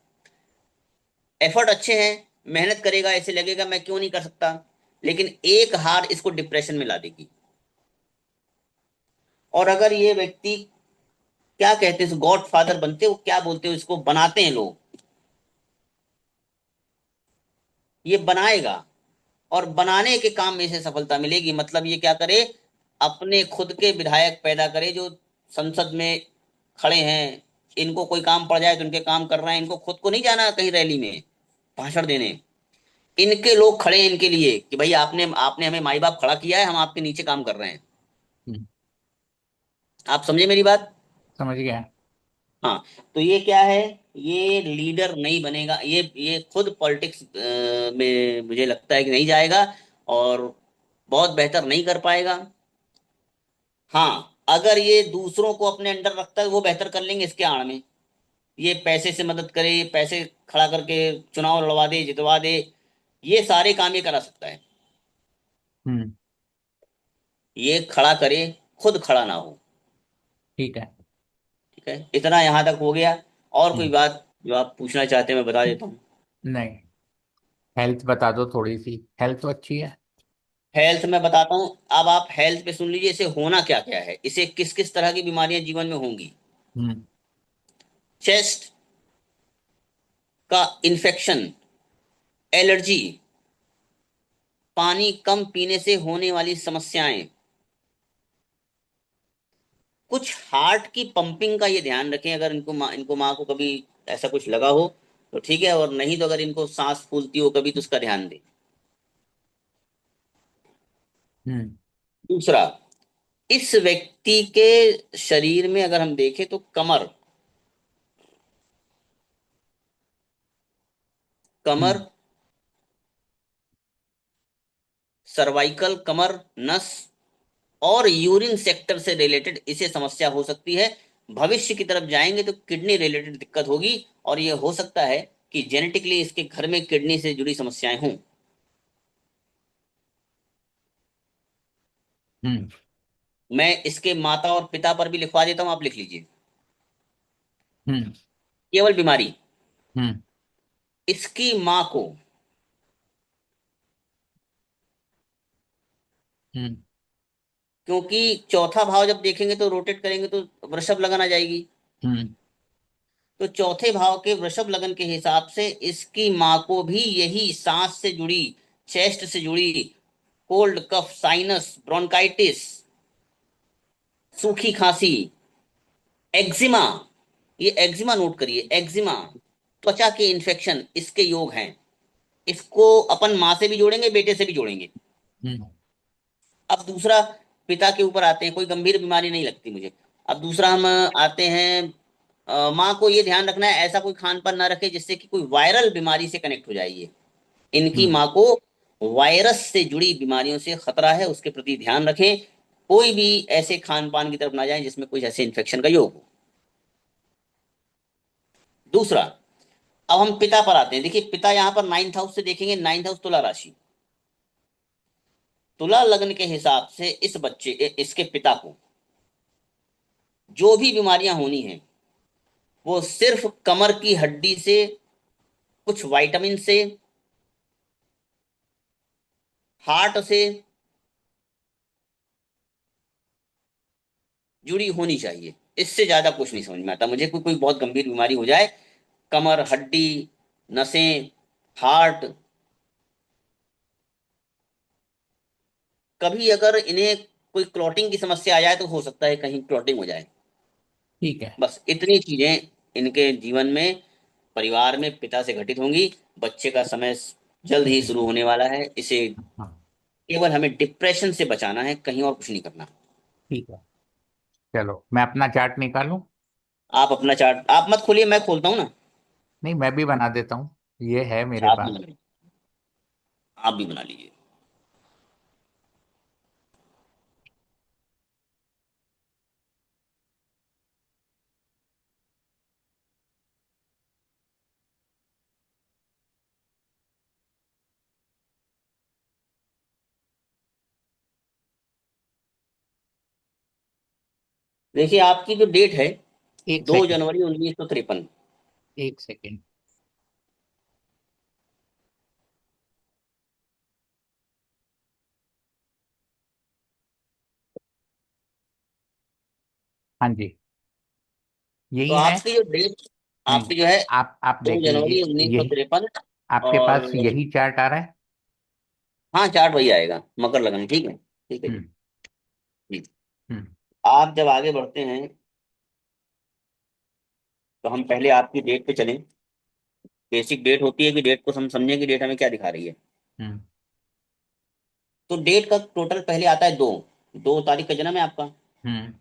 एफर्ट अच्छे हैं, मेहनत करेगा, ऐसे लगेगा मैं क्यों नहीं कर सकता। लेकिन एक हार इसको डिप्रेशन में ला देगी। और अगर ये व्यक्ति, क्या कहते हैं, गॉड फादर बनते हो, क्या बोलते हो इसको, बनाते हैं लोग, ये बनाएगा और बनाने के काम में इसे सफलता मिलेगी। मतलब ये क्या करे, अपने खुद के विधायक पैदा करे जो संसद में खड़े हैं। इनको कोई काम पड़ जाए तो इनके काम कर रहे हैं, इनको खुद को नहीं जाना कहीं रैली में भाषण देने। इनके लोग खड़े हैं इनके लिए कि भाई आपने आपने हमें माई बाप खड़ा किया है, हम आपके नीचे काम कर रहे हैं। हम्म। आप समझे मेरी बात? समझ गया। हाँ। तो ये क्या है, ये लीडर नहीं बनेगा, ये खुद पॉलिटिक्स में मुझे लगता है कि नहीं जाएगा, और बहुत बेहतर नहीं कर पाएगा। हाँ, अगर ये दूसरों को अपने अंडर रखता है वो बेहतर कर लेंगे इसके आड़ में। ये पैसे से मदद करे, ये पैसे खड़ा करके चुनाव लड़वा दे, जितवा दे, ये सारे काम ये करा सकता है। हम्म। ये खड़ा करे, खुद खड़ा ना हो। ठीक है। ठीक है, इतना यहां तक हो गया। और कोई हम्म। बात जो आप पूछना चाहते हैं मैं बता देता हूँ। नहीं, हेल्थ बता दो थोड़ी सी, हेल्थ तो अच्छी है। हेल्थ में बताता हूँ। अब आप हेल्थ पे सुन लीजिए, इसे होना क्या क्या है, इसे किस किस तरह की बीमारियां जीवन में होंगी। हम्म। चेस्ट का इन्फेक्शन, एलर्जी, पानी कम पीने से होने वाली समस्याएं, कुछ हार्ट की पंपिंग का ये ध्यान रखें, अगर इनको माँ को कभी ऐसा कुछ लगा हो तो ठीक है, और नहीं तो अगर इनको सांस फूलती हो कभी तो उसका ध्यान दें। हम्म। दूसरा, इस व्यक्ति के शरीर में अगर हम देखें तो कमर, कमर, हम्म। सर्वाइकल, कमर, नस और यूरिन सेक्टर से रिलेटेड इसे समस्या हो सकती है। भविष्य की तरफ जाएंगे तो किडनी रिलेटेड दिक्कत होगी, और यह हो सकता है कि जेनेटिकली इसके घर में किडनी से जुड़ी समस्याएं हों। हम्म। मैं इसके माता और पिता पर भी लिखवा देता हूं, आप लिख लीजिए। हम्म। केवल बीमारी, हम्म। इसकी मां को, हम्म। क्योंकि चौथा भाव जब देखेंगे तो रोटेट करेंगे तो वृषभ लगन आ जाएगी। हम्म। तो चौथे भाव के वृषभ लगन के हिसाब से इसकी मां को भी यही सांस से जुड़ी, चेस्ट से जुड़ी, कोल्ड, कफ, साइनस, ब्रोंकाइटिस, सूखी खांसी, एक्जिमा, ये एक्जिमा नोट करिए, एक्जिमा, त्वचा के इन्फेक्शन इसके योग हैं। इसको अपन माँ से भी जोड़ेंगे, बेटे से भी जोड़ेंगे। हम्म। अब दूसरा, पिता के ऊपर आते हैं, कोई गंभीर बीमारी नहीं लगती मुझे। अब दूसरा हम आते हैं, माँ को ये ध्यान रखना है ऐसा कोई खान पान ना रखे जिससे कि कोई वायरल बीमारी से कनेक्ट हो जाइए। इनकी हम्म। माँ को वायरस से जुड़ी बीमारियों से खतरा है, उसके प्रति ध्यान रखें। कोई भी ऐसे खान पान की तरफ ना जाए जिसमें कोई ऐसे इन्फेक्शन का योग हो। दूसरा, अब हम पिता पर आते हैं। देखिए, पिता यहां पर नाइन्थ हाउस से देखेंगे, नाइन्थ हाउस तुला राशि। तुला लग्न के हिसाब से इस बच्चे इसके पिता को जो भी बीमारियां होनी हैं वो सिर्फ कमर की हड्डी से, कुछ विटामिन से, हार्ट से जुड़ी होनी चाहिए। इससे ज्यादा कुछ नहीं समझ में आता मुझे। कोई कोई बहुत गंभीर बीमारी हो जाए, कमर, हड्डी, नसें, हार्ट, कभी अगर इन्हें कोई क्लॉटिंग की समस्या आ जाए तो हो सकता है कहीं क्लॉटिंग हो जाए। ठीक है। बस इतनी चीजें इनके जीवन में, परिवार में पिता से घटित होंगी। बच्चे का समय जल्द ही ठीक है। शुरू होने वाला है। इसे हाँ। केवल हमें डिप्रेशन से बचाना है, कहीं और कुछ नहीं करना। ठीक है, चलो मैं अपना चार्ट निकालूं। आप अपना चार्ट आप मत खोलिए, मैं खोलता हूँ ना। नहीं, मैं भी बना देता हूँ, ये है मेरे अच्छा, आप भी पास। बना लीजिए, आप भी बना लीजिए। देखिए, आपकी जो डेट है, एक 2 सेकंड। जनवरी 1953। एक सेकंड। हाँ जी, तो यही है। आपकी जो डेट, नहीं, आपकी जो है आप दो देख जनवरी लीजिए, उन्नीस सौ यही तिरपन आपके और पास यही चार्ट आ रहा है। हाँ, चार्ट वही आएगा, मकर लगन। ठीक है, ठीक है जी। हम्म। जी। हम्म। आप जब आगे बढ़ते हैं तो हम पहले आपकी डेट पे चलें। बेसिक डेट होती है कि डेट को हम समझें कि डेट हमें क्या दिखा रही है। हम्म। तो डेट का टोटल पहले आता है 2 तारीख का जन्म है आपका। हम्म।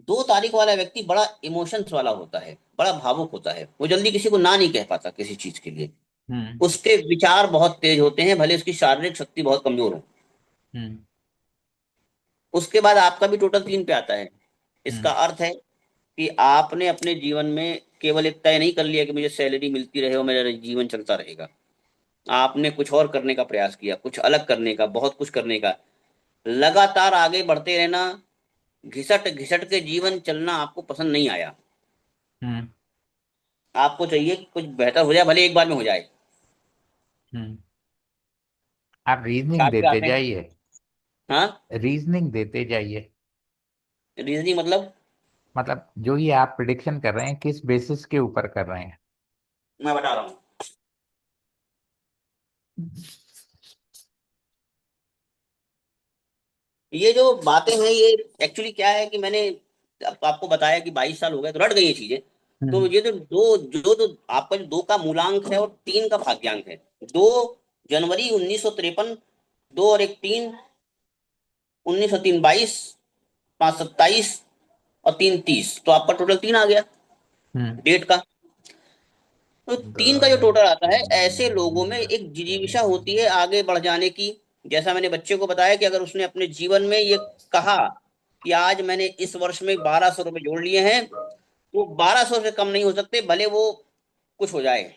2 तारीख वाला व्यक्ति बड़ा इमोशंस वाला होता है, बड़ा भावुक होता है, वो जल्दी किसी को ना नहीं कह पाता किसी चीज के लिए। हम्म। उसके विचार बहुत तेज होते हैं, भले उसकी शारीरिक शक्ति बहुत कमजोर हो। हम्म। उसके बाद आपका भी टोटल 3 पे आता है। इसका हम्म। अर्थ है कि आपने अपने जीवन में केवल एक तय नहीं कर लिया कि मुझे सैलरी मिलती रहे और मेरा जीवन चलता रहेगा। आपने कुछ और करने का प्रयास किया, कुछ अलग करने का, बहुत कुछ करने का, लगातार आगे बढ़ते रहना। घिसट घिसट के जीवन चलना आपको पसंद नहीं आया। हम्म। आपको चाहिए कि कुछ बेहतर हो जाए, भले एक बार में हो जाए। हम्म। आप रीजनिंग चार्ट पे देते आते हैं। जाइए। हाँ। रीजनिंग देते जाइए। रीजनिंग मतलब? मतलब जो ये आप प्रिडिक्शन कर रहे हैं किस बेसिस के ऊपर कर रहे हैं? मैं बता रहा हूँ। ये जो बातें हैं, ये एक्चुअली क्या है कि मैंने आपको बताया कि 22 साल हो गए तो रट गई ये चीजें। तो हम्म। ये जो दो जो तो आपका जो 2 का मूलांक है और 3 का भाग्यांक है। 2 जनवरी 1953, 2 और 1 3, 1903, 22, 5 27 और 3 30, तो आपका टोटल 3 आ गया हम्म। डेट का। तो 3 का जो टोटल आता है, ऐसे लोगों में एक जिजीविषा होती है आगे बढ़ जाने की। जैसा मैंने बच्चे को बताया कि अगर उसने अपने जीवन में ये कहा कि आज मैंने इस वर्ष में 1200 रुपये जोड़ लिए हैं, तो 1200 से कम नहीं हो सकते, भले वो कुछ हो जाए।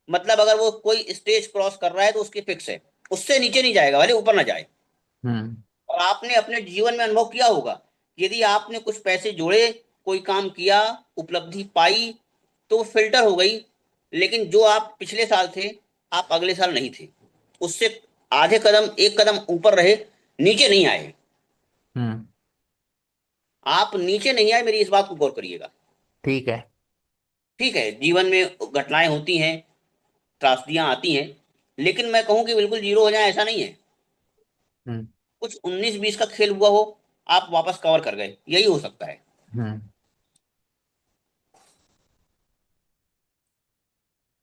मतलब अगर वो कोई स्टेज क्रॉस कर रहा है तो उसकी फिक्स है, उससे नीचे नहीं जाएगा, भले ऊपर ना जाए। हम्म। और आपने अपने जीवन में अनुभव किया होगा, यदि आपने कुछ पैसे जोड़े, कोई काम किया, उपलब्धि पाई, तो वो फिल्टर हो गई। लेकिन जो आप पिछले साल थे, आप अगले साल नहीं थे, उससे आधे कदम, 1 कदम ऊपर रहे, नीचे नहीं आए। हम्म। आप नीचे नहीं आए, मेरी इस बात को गौर करिएगा। ठीक है। ठीक है, जीवन में घटनाएं होती हैं, त्रासदियां आती हैं, लेकिन मैं कहूं कि बिल्कुल जीरो हो जाए, ऐसा नहीं है। हम्म। कुछ 19 20 का खेल हुआ हो, आप वापस कवर कर गए, यही हो सकता है। हम्म।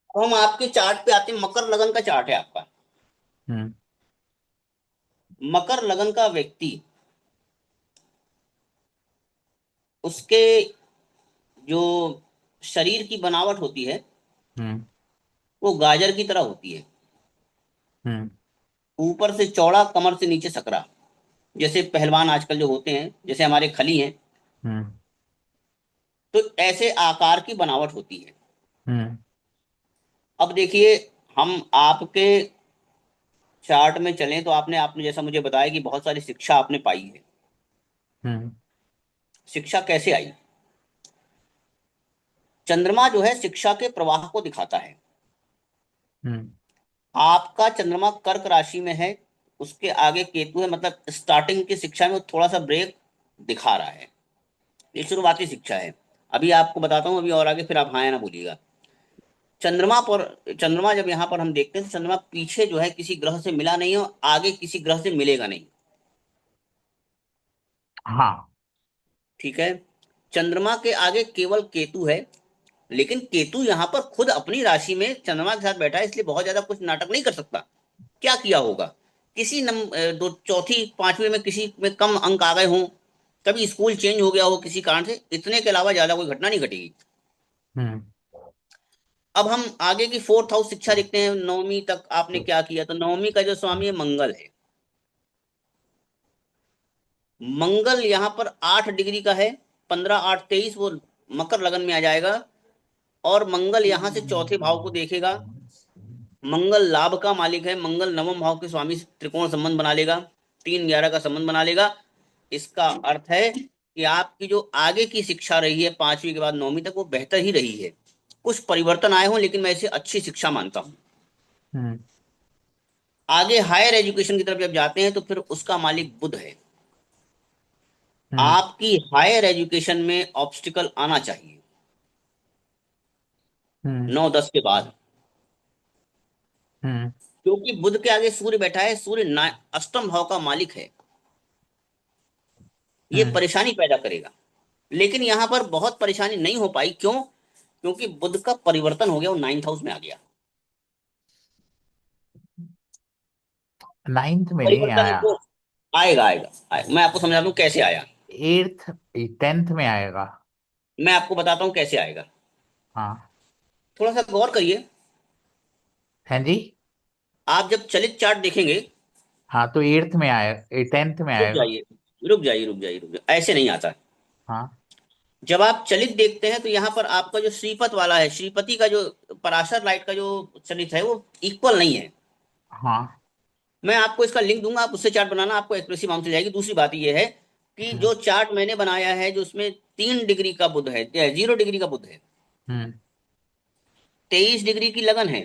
तो हम आपके चार्ट पे आते हैं, मकर लगन का चार्ट है आपका। हम्म। मकर लगन का व्यक्ति, उसके जो शरीर की बनावट होती है, हम्म। वो गाजर की तरह होती है। हम्म। ऊपर से चौड़ा, कमर से नीचे सकरा। जैसे पहलवान आजकल जो होते हैं, जैसे हमारे खली हैं, हम्म। तो ऐसे आकार की बनावट होती है। हम्म। अब देखिए, हम आपके चार्ट में चलें तो आपने आपने जैसा मुझे बताया कि बहुत सारी शिक्षा आपने पाई है। हम्म। शिक्षा कैसे आई? चंद्रमा जो है शिक्षा के प्रवाह को दिखाता है। हम्म। आपका चंद्रमा कर्क राशि में है, उसके आगे केतु है, मतलब स्टार्टिंग की शिक्षा में वो थोड़ा सा ब्रेक दिखा रहा है। ये शुरुआती शिक्षा है। अभी आपको बताता हूँ, अभी और आगे फिर आप हाँ या ना बोलिएगा। चंद्रमा पर, चंद्रमा जब यहाँ पर हम देखते हैं तो चंद्रमा पीछे जो है किसी ग्रह से मिला नहीं है, आगे किसी ग्रह से मिलेगा नहीं। हाँ। ठीक है। चंद्रमा के आगे केवल केतु है। लेकिन केतु यहाँ पर खुद अपनी राशि में चंद्रमा के साथ बैठा है, इसलिए बहुत ज्यादा कुछ नाटक नहीं कर सकता। क्या किया होगा? किसी दो चौथी पांचवी में किसी में कम अंक आ गए हों, कभी स्कूल चेंज हो गया हो किसी कारण से, इतने के अलावा ज्यादा कोई घटना नहीं घटेगी। हम्म। अब हम आगे की 4th हाउस शिक्षा देखते हैं, नौवीं तक आपने क्या किया, तो नौवीं का जो स्वामी है मंगल है। मंगल यहाँ पर 8 डिग्री का है, 15 8 23 वो मकर लगन में आ जाएगा। और मंगल यहाँ से चौथे भाव को देखेगा। मंगल लाभ का मालिक है, मंगल नवम भाव के स्वामी से त्रिकोण संबंध बना लेगा, 3 11 का संबंध बना लेगा। इसका अर्थ है कि आपकी जो आगे की शिक्षा रही है 5वीं के बाद 9वीं तक, वो बेहतर ही रही है। कुछ परिवर्तन आए हों, लेकिन मैं इसे अच्छी शिक्षा मानता हूँ। हम्म। आगे हायर एजुकेशन की तरफ जब जाते हैं तो फिर उसका मालिक बुध है। हम्म। आपकी हायर एजुकेशन में ऑब्स्टिकल आना चाहिए हम्म। 9 10 के बाद। हम्म। क्योंकि बुध के आगे सूर्य बैठा है, सूर्य अष्टम भाव का मालिक है। ये हम्म। परेशानी पैदा करेगा। लेकिन यहां पर बहुत परेशानी नहीं हो पाई, क्यों? क्योंकि बुध का परिवर्तन हो गया, वो 9th हाउस में आ गया। नाइन्थ में नहीं परिवर्तन आया। वो आएगा, आएगा, आएगा। मैं आपको समझा दूं कैसे आया। एट्थ, टेंथ में आएगा। मैं आपको बताता हूँ कैसे आएगा। हाँ। थोड़ा सा गौर करिए। हैं जी। आप जब चलित चार्ट देखेंगे, हाँ, तो एट्थ में आए, टेंथ में रुक आएगा। जाइए, रुक जाइए, रुक जाइए, रुक जाइए, ऐसे नहीं आता। हाँ। जब आप चलित देखते हैं तो यहाँ पर आपका जो श्रीपत वाला है, श्रीपति का जो पराशर लाइट का जो चलित है वो इक्वल नहीं है। हाँ। मैं आपको इसका लिंक दूंगा, आप उससे चार्ट बनाना, आपको एक्यूरेसी मालूम चल जाएगी। दूसरी बात ये है कि हम्म। जो चार्ट मैंने बनाया है, जो उसमें 3 डिग्री का बुध है, 0 डिग्री का बुध है, हम्म। 23 डिग्री की लगन है।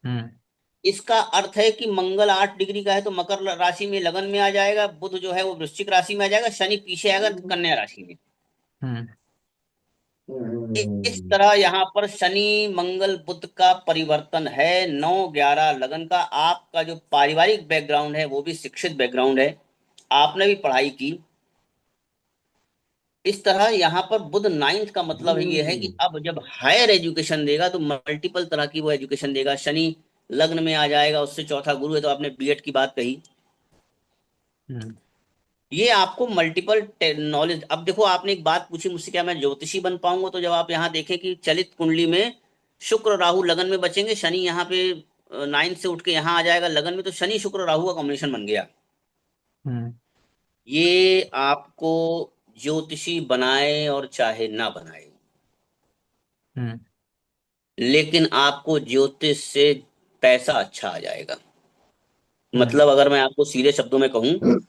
हम्म। इसका अर्थ है कि मंगल 8 डिग्री का है तो मकर राशि में लगन में आ जाएगा, बुध जो है वो वृश्चिक राशि में आ जाएगा, शनि पीछे आएगा कन्या राशि में। हम्म। इस तरह यहाँ पर शनि मंगल बुध का परिवर्तन है। 9 11 लगन का आपका जो पारिवारिक बैकग्राउंड है वो भी शिक्षित बैकग्राउंड है, आपने भी पढ़ाई की। इस तरह यहाँ पर बुध नाइन्थ का मतलब ये है कि अब जब हायर एजुकेशन देगा तो मल्टीपल तरह की वो एजुकेशन देगा। शनि लग्न में आ जाएगा, उससे चौथा गुरु है, तो आपने बीएड की बात कही। हम्म। ये आपको मल्टीपल नॉलेज। अब देखो, आपने एक बात पूछी मुझसे, क्या मैं ज्योतिषी बन पाऊंगा? तो जब आप यहाँ देखें कि चलित कुंडली में शुक्र राहु लगन में बचेंगे, शनि यहाँ पे 9 से उठ के यहाँ आ जाएगा लगन में, तो शनि शुक्र राहु का कॉम्बिनेशन बन गया। हम्म। ये आपको ज्योतिषी बनाए और चाहे ना बनाए, हम्म। लेकिन आपको ज्योतिष से पैसा अच्छा आ जाएगा। हम्म। मतलब अगर मैं आपको सीधे शब्दों में कहूं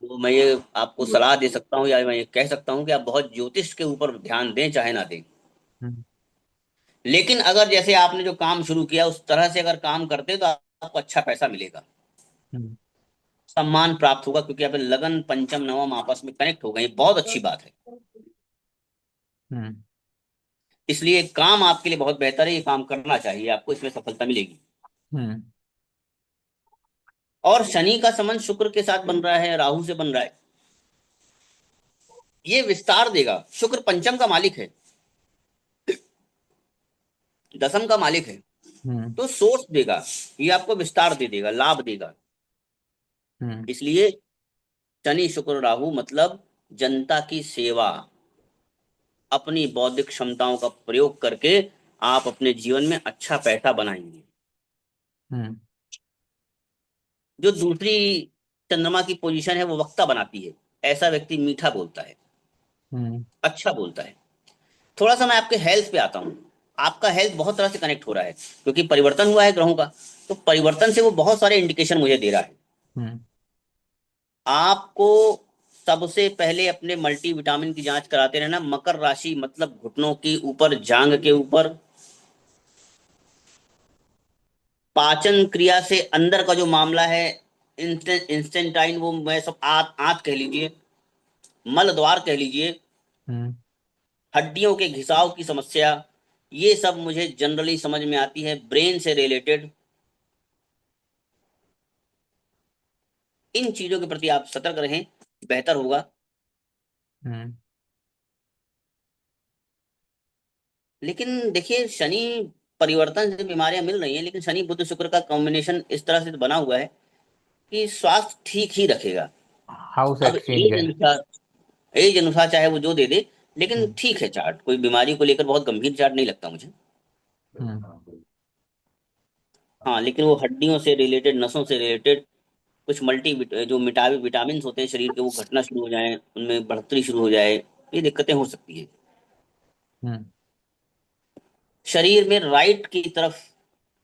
तो मैं ये आपको सलाह दे सकता हूँ, या मैं ये कह सकता हूँ कि आप बहुत ज्योतिष के ऊपर ध्यान दें चाहे ना दें। हम्म। लेकिन अगर जैसे आपने जो काम शुरू किया उस तरह से अगर काम करते तो आपको अच्छा पैसा मिलेगा, हम्म। सम्मान प्राप्त होगा, क्योंकि आप लगन पंचम नवम आपस में कनेक्ट हो गए, बहुत अच्छी बात है। हम्म। इसलिए काम आपके लिए बहुत बेहतर है, ये काम करना चाहिए आपको, इसमें सफलता मिलेगी। हम्म। और शनि का संबंध शुक्र के साथ बन रहा है, राहु से बन रहा है, ये विस्तार देगा। शुक्र पंचम का मालिक है, दसम का मालिक है, हम्म। तो सोर्स देगा, ये आपको विस्तार दे देगा, लाभ देगा। हम्म। इसलिए शनि शुक्र राहु मतलब जनता की सेवा, अपनी बौद्धिक क्षमताओं का प्रयोग करके आप अपने जीवन में अच्छा पैसा बनाएंगे। हम्म। जो दूसरी चंद्रमा की पोजीशन है वो वक्ता बनाती है। ऐसा व्यक्ति मीठा बोलता है, हम्म। अच्छा बोलता है। थोड़ा सा मैं आपके हेल्थ पे आता हूँ। आपका हेल्थ बहुत तरह से कनेक्ट हो रहा है, क्योंकि परिवर्तन हुआ है ग्रहों का, तो परिवर्तन से वो बहुत सारे इंडिकेशन मुझे दे रहा है। हम्म। आपको सबसे पहले अपने मल्टीविटामिन की जांच कराते रहना। मकर राशि मतलब घुटनों के ऊपर, जांग के ऊपर, पाचन क्रिया से अंदर का जो मामला है, इंस्टेंटाइन, वो मैं सब आंत आंत कह लीजिए, मल द्वार कह लीजिए, हम्म। हड्डियों के घिसाव की समस्या, ये सब मुझे जनरली समझ में आती है। ब्रेन से रिलेटेड इन चीजों के प्रति आप सतर्क रहें, बेहतर होगा। हम्म। लेकिन देखिए, शनि परिवर्तन से बीमारियां मिल रही हैं, लेकिन शनि बुध शुक्र का कॉम्बिनेशन इस तरह से बना हुआ है कि स्वास्थ्य ठीक ही रखेगा। हाउस अब एक्सचेंज है। एज अनुसार चाहे वो जो दे दे, लेकिन हम्म। ठीक है। चार्ट कोई बीमारी को लेकर बहुत गंभीर चार्ट नहीं लगता मुझे। हम्म। हाँ, लेकिन वो हड्डियों से रिलेटेड, नसों से रिलेटेड कुछ जो विटामिन होते हैं शरीर के, वो घटना शुरू हो जाए, उनमें बढ़ोतरी शुरू हो जाए, ये दिक्कतें हो सकती है। हम्म। शरीर में राइट की तरफ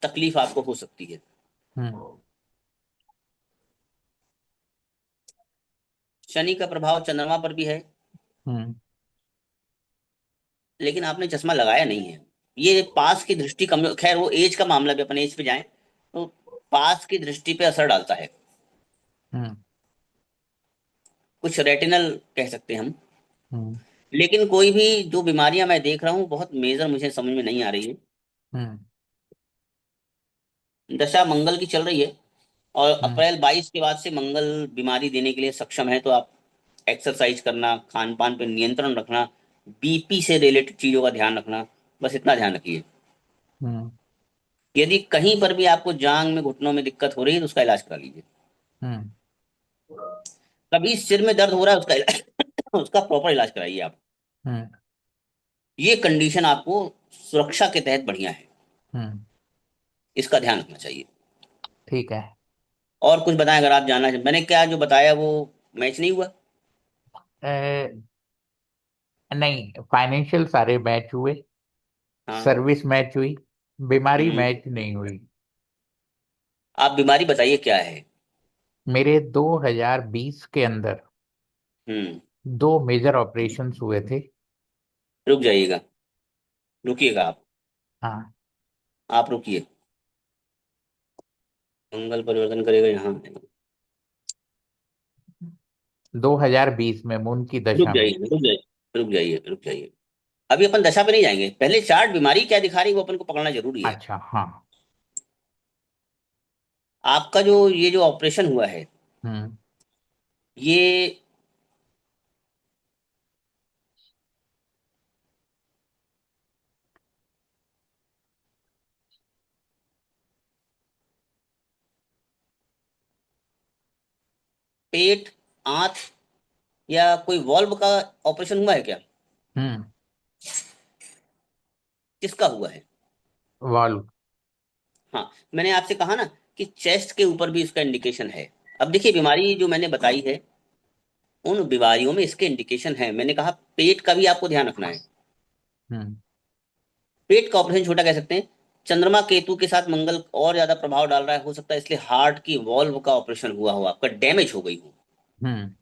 तकलीफ आपको हो सकती है। हम्म। शनि का प्रभाव चंद्रमा पर भी है, हम्म। लेकिन आपने चश्मा लगाया नहीं है। ये पास की दृष्टि कम, खैर वो एज का मामला भी, अपन एज पे जाएं तो पास की दृष्टि पे असर डालता है। हम्म। कुछ रेटिनल कह सकते हैं हम। हम्म। लेकिन कोई भी जो बीमारियां मैं देख रहा हूँ बहुत मेजर मुझे समझ में नहीं आ रही है। हम्म। दशा मंगल की चल रही है, और हम्म। अप्रैल 22 के बाद से मंगल बीमारी देने के लिए सक्षम है। तो आप एक्सरसाइज करना, खान पान पे नियंत्रण रखना, बीपी से रिलेटेड चीजों का ध्यान रखना, बस इतना ध्यान रखिए। हम्म। यदि कहीं पर भी आपको जांग में, घुटनों में दिक्कत हो रही है तो उसका इलाज करा लीजिए। हम्म। कभी सिर में दर्द हो रहा है, उसका इलाज उसका प्रॉपर इलाज कराइए आप। हम्म। ये कंडीशन आपको सुरक्षा के तहत बढ़िया है, हम्म। इसका ध्यान रखना चाहिए। ठीक है। और कुछ बताएं अगर आप जानना चाहें। मैंने क्या जो बताया वो मैच नहीं हुआ? नहीं, फाइनेंशियल सारे मैच हुए, हाँ। सर्विस मैच हुई, बीमारी हम्म। मैच नहीं हुई। आप बीमारी बताइए क्या है? मेरे 2020 के अंदर हम्म। दो मेजर ऑपरेशंस हुए थे। रुक जाइएगा, रुकिएगा आप। हाँ। आप रुकिए। मंगल परिवर्तन करेगा यहाँ। 2020 में मून की रुक दशा में। जाइए, रुक जाइए, रुक जाइए, रुक जाइए। अभी अपन दशा पे नहीं जाएंगे, पहले चार्ट बीमारी क्या दिखा रही है वो अपन को पकड़ना जरूरी है। अच्छा, हाँ। आपका जो ये जो ऑपरेशन हुआ है, हम्म। ये पेट, आंत या कोई वॉल्व का ऑपरेशन हुआ है क्या? हम्म। किसका हुआ है? वाल्व। हाँ, मैंने आपसे कहा ना कि चेस्ट के ऊपर भी इसका इंडिकेशन है। अब देखिए, बीमारी जो मैंने बताई है, उन बीमारियों में इसके इंडिकेशन है। मैंने कहा पेट का भी आपको ध्यान रखना है। हम्म। पेट का ऑपरेशन छोटा कह सकते हैं। चंद्रमा केतु के साथ मंगल और ज्यादा प्रभाव डाल रहा है, हो सकता है इसलिए हार्ट की वॉल्व का ऑपरेशन हुआ हो, आपका डैमेज हो गई हो, हम्म।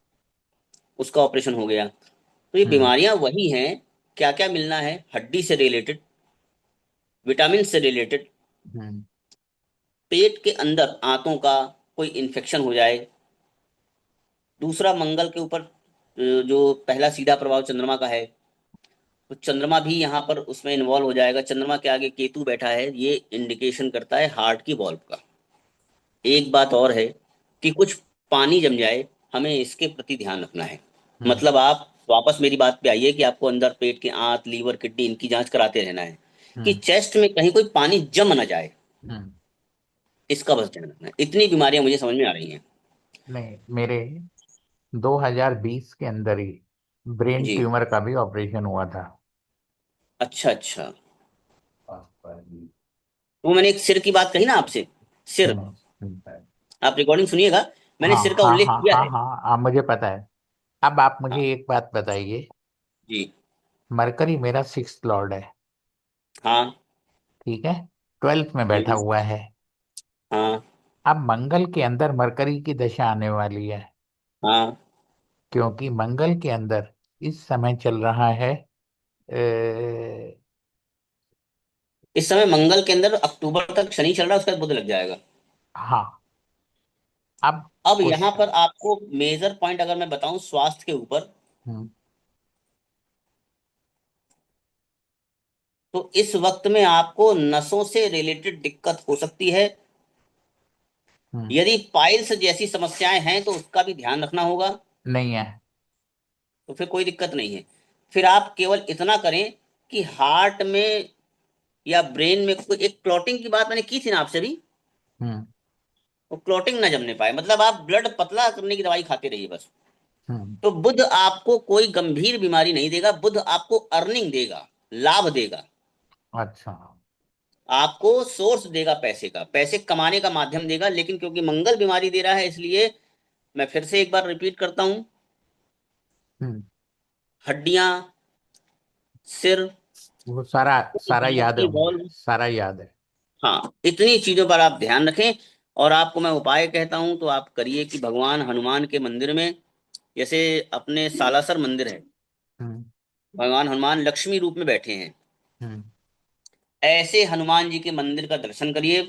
उसका ऑपरेशन हो गया। तो ये हम्म। बीमारियां वही हैं। क्या क्या मिलना है? हड्डी से रिलेटेड, विटामिन से रिलेटेड, हम्म। पेट के अंदर आंतों का कोई इन्फेक्शन हो जाए। दूसरा, मंगल के ऊपर जो पहला सीधा प्रभाव चंद्रमा का है, तो चंद्रमा भी यहाँ पर उसमें इन्वॉल्व हो जाएगा। चंद्रमा के आगे केतु बैठा है, ये इंडिकेशन करता है हार्ट की वॉल्व का। एक बात और है कि कुछ पानी जम जाए, हमें इसके प्रति ध्यान रखना है। हम्म। मतलब आप वापस मेरी बात पे आइए कि आपको अंदर पेट के आंत, लीवर, किडनी, इनकी जांच कराते रहना है कि हम्म। चेस्ट में कहीं कोई पानी जम ना जाए। हम्म। इसका बस ध्यान रखना है। इतनी बीमारियां मुझे समझ में आ रही हैं। नहीं, मेरे 2020 के अंदर ही ब्रेन जी। ट्यूमर का भी ऑपरेशन हुआ था। अच्छा अच्छा। वो मैंने एक सिर की बात कही ना आपसे, सिर, हम्म। हम्म। आप रिकॉर्डिंग सुनिएगा, मैंने हाँ, सिर का हाँ, उल्लेख हाँ, किया हाँ, है। हाँ, हाँ, मुझे पता है। अब आप मुझे हाँ। एक बात बताइए। जी। मरकरी मेरा सिक्स्थ लॉर्ड है। हाँ। ठीक है। 12th में बैठा हम्म। हुआ है। हाँ। अब मंगल के अंदर मरकरी की दशा आने वाली है। हाँ। क्योंकि मंगल के अंदर इस समय चल रहा है। इस समय मंगल के अंदर अक्टूबर तक शनि चल रहा है, उसके बाद बुध लग जाएगा। हाँ। अब अब यहाँ क्वेश्चन। पर आपको मेजर पॉइंट अगर मैं बताऊं स्वास्थ्य के ऊपर, हम्म। तो इस वक्त में आपको नसों से रिलेटेड दिक्कत हो सकती है। हम्म। यदि पाइल्स जैसी समस्याएं हैं तो उसका भी ध्यान रखना होगा। नहीं है। तो फिर कोई दिक्कत नहीं है। फिर आप केवल इतना करें कि हार्ट में या ब्रेन में कोई एक क्लॉटिंग की बात मैंने की थी ना आपसे भी, हम्म। वो क्लॉटिंग ना जमने पाए, मतलब आप ब्लड पतला करने की दवाई खाते रहिए बस। हम्म। तो बुध आपको कोई गंभीर बीमारी नहीं देगा, बुध आपको अर्निंग देगा, लाभ देगा, अच्छा। आपको सोर्स देगा, पैसे का, पैसे कमाने का माध्यम देगा। लेकिन क्योंकि मंगल बीमारी दे रहा है, इसलिए मैं फिर से एक बार रिपीट करता हूं, हम्म। हड्डियां, सिर, वो सारा सारा हार्ट याद की है मुझे, वॉल्व, सारा याद है। हाँ, इतनी चीजों पर आप ध्यान रखें। और आपको मैं उपाय कहता हूं तो आप करिए कि भगवान हनुमान के मंदिर में, जैसे अपने सालासर मंदिर है, हम्म। भगवान हनुमान लक्ष्मी रूप में बैठे हैं, हम्म। ऐसे हनुमान जी के मंदिर का दर्शन करिए।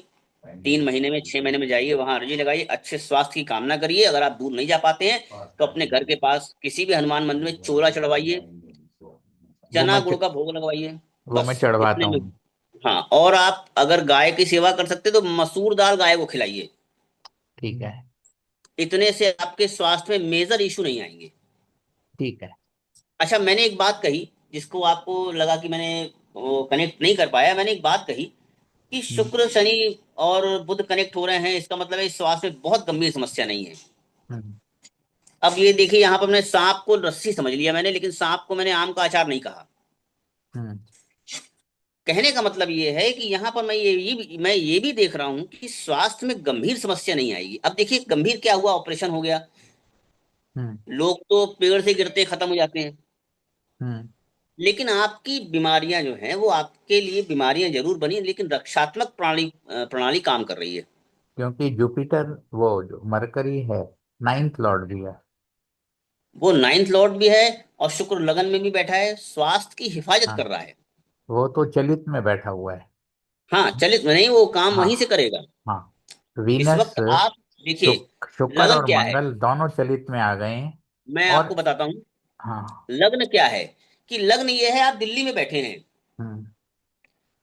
3 महीने में, 6 महीने में जाइए, वहां अर्जी लगाइए, अच्छे स्वास्थ्य की कामना करिए। अगर आप दूर नहीं जा पाते हैं तो अपने घर के पास किसी भी हनुमान मंदिर में चोला चढ़वाइए, वो चना मैं गुड़ का भोग लगवाइए। वो मैं बस चढ़वाता इतने में। हूँ। हाँ, और आप अगर गाय की सेवा कर सकते तो मसूर दाल गाय को खिलाइए। ठीक है। इतने से आपके स्वास्थ्य में मेजर इशू नहीं आएंगे। ठीक है। अच्छा, मैंने एक बात कही जिसको आपको लगा कि मैंने वो कनेक्ट नहीं कर पाया। मैंने एक बात कही कि हम्म। शुक्र, शनि और बुध कनेक्ट हो रहे हैं, इसका मतलब है इस स्वास्थ्य में बहुत गंभीर समस्या नहीं है। हम्म। अब ये देखिए, यहाँ पर मैंने सांप को रस्सी समझ लिया मैंने, लेकिन सांप को मैंने आम का अचार नहीं कहा। हम्म। कहने का मतलब ये है कि यहाँ पर मैं ये भी देख रहा हूँ कि स्वास्थ्य में गंभीर समस्या नहीं आएगी। अब देखिए गंभीर क्या हुआ, ऑपरेशन हो गया, हम्म। लोग तो पेड़ से गिरते खत्म हो जाते हैं। हम्म। लेकिन आपकी बीमारियां जो हैं वो आपके लिए बीमारियां जरूर बनी, लेकिन रक्षात्मक प्रणाली काम कर रही है। क्योंकि जुपिटर, वो जो मरकरी है, नाइन्थ लॉर्ड भी है। वो नाइन्थ लॉर्ड भी है, और शुक्र लगन में भी बैठा है, स्वास्थ्य की हिफाजत हाँ, कर रहा है। वो तो चलित में बैठा हुआ है। हाँ, चलित नहीं, वो काम हाँ। वहीं से करेगा। हाँ। इस वीनस, वक्त आप देखिए, शुक्र लगन और क्या है, मंगल दोनों चलित में आ गए हैं। मैं और आपको बताता हूँ। हाँ। लग्न क्या है, कि लग्न ये है, आप दिल्ली में बैठे हैं। हम्म।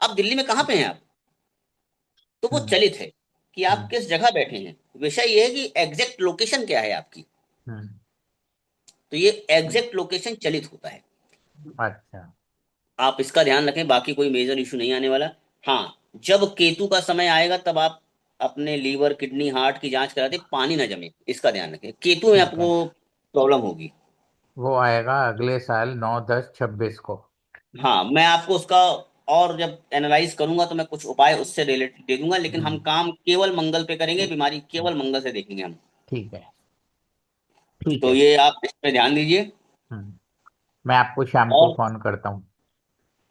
आप दिल्ली में कहाँ पे हैं आप? तो वो हम्म। चलित है कि आप हम्म। किस जगह बैठे हैं। विषय ये है कि एग्जैक्ट लोकेशन क्या है आपकी। हम्म। तो ये एग्जैक्ट लोकेशन चलित होता है। अच्छा। आप इसका ध्यान रखें, बाकी कोई मेजर इशू नहीं आने वाला। हाँ, जब केतु का समय आएगा तब आप अपने लीवर किडनी हार्ट की जांच कराते, पानी ना जमे, इसका ध्यान रखें, केतु में ठीक है। आपको प्रॉब्लम होगी। वो आएगा अगले साल 9-10-26 को। हाँ, मैं आपको उसका और जब एनालाइज करूंगा तो मैं कुछ उपाय उससे रिलेटेड दे दूंगा, लेकिन हम हम्म। काम केवल मंगल पे करेंगे, बीमारी केवल मंगल से देखेंगे हम। ठीक है। ठीक तो है। ये आप इस पे ध्यान दीजिए। हम्म। मैं आपको शाम को और फोन करता हूँ।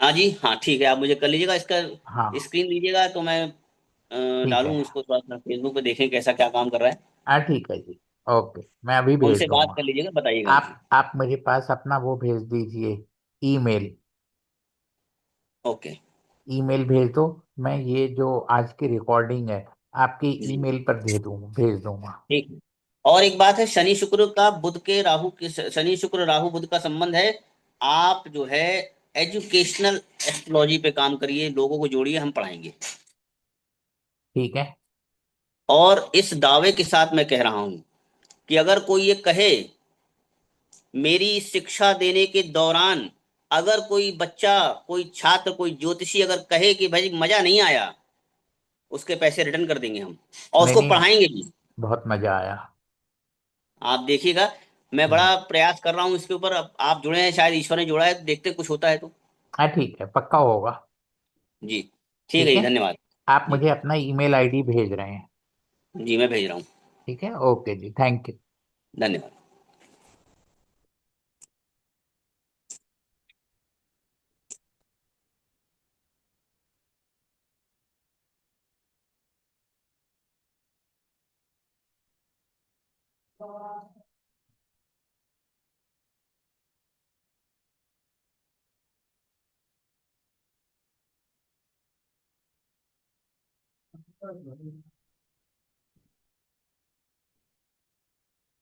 हाँ जी, हाँ ठीक है, आप मुझे कर लीजिएगा, इसका हाँ। स्क्रीन दीजिएगा तो मैं ठीक है। डालूं इसको थोड़ा सा फेसबुक पे, देखें कैसा क्या काम कर रहा है। हाँ, ठीक है जी। ओके, मैं अभी भेज उनसे बात दूंगा। कर लीजिएगा, बताइएगा मुझे। आप मेरे पास अपना वो भेज दीजिए, ईमेल। ओके। ईमेल भेज दो। मैं ये जो आज की रिकॉर्डिंग है आपके जी, ईमेल पर भेज दूंगा। ठीक है। और एक बात है, शनि शुक्र का बुध के राहु के, शनि शुक्र राहु बुध का संबंध है। आप जो है एजुकेशनल एस्ट्रोलॉजी पे काम करिए, लोगों को जोड़िए, हम पढ़ाएंगे। ठीक है। और इस दावे के साथ मैं कह रहा हूं कि अगर कोई ये कहे, मेरी शिक्षा देने के दौरान अगर कोई बच्चा, कोई छात्र, कोई ज्योतिषी अगर कहे कि भाई मजा नहीं आया, उसके पैसे रिटर्न कर देंगे हम, और नहीं उसको नहीं, पढ़ाएंगे भी। बहुत मजा आया। आप देखिएगा, मैं हम्म। बड़ा प्रयास कर रहा हूँ इसके ऊपर। अब आप जुड़े हैं, शायद ईश्वर ने जोड़ा है, देखते कुछ होता है तो। हाँ, ठीक है, पक्का होगा। जी, ठीक है ठीक जी, है। धन्यवाद। आप जी, मुझे अपना ईमेल आईडी भेज रहे हैं? जी मैं भेज रहा हूँ। ठीक है, ओके जी, थैंक यू। धन्यवाद।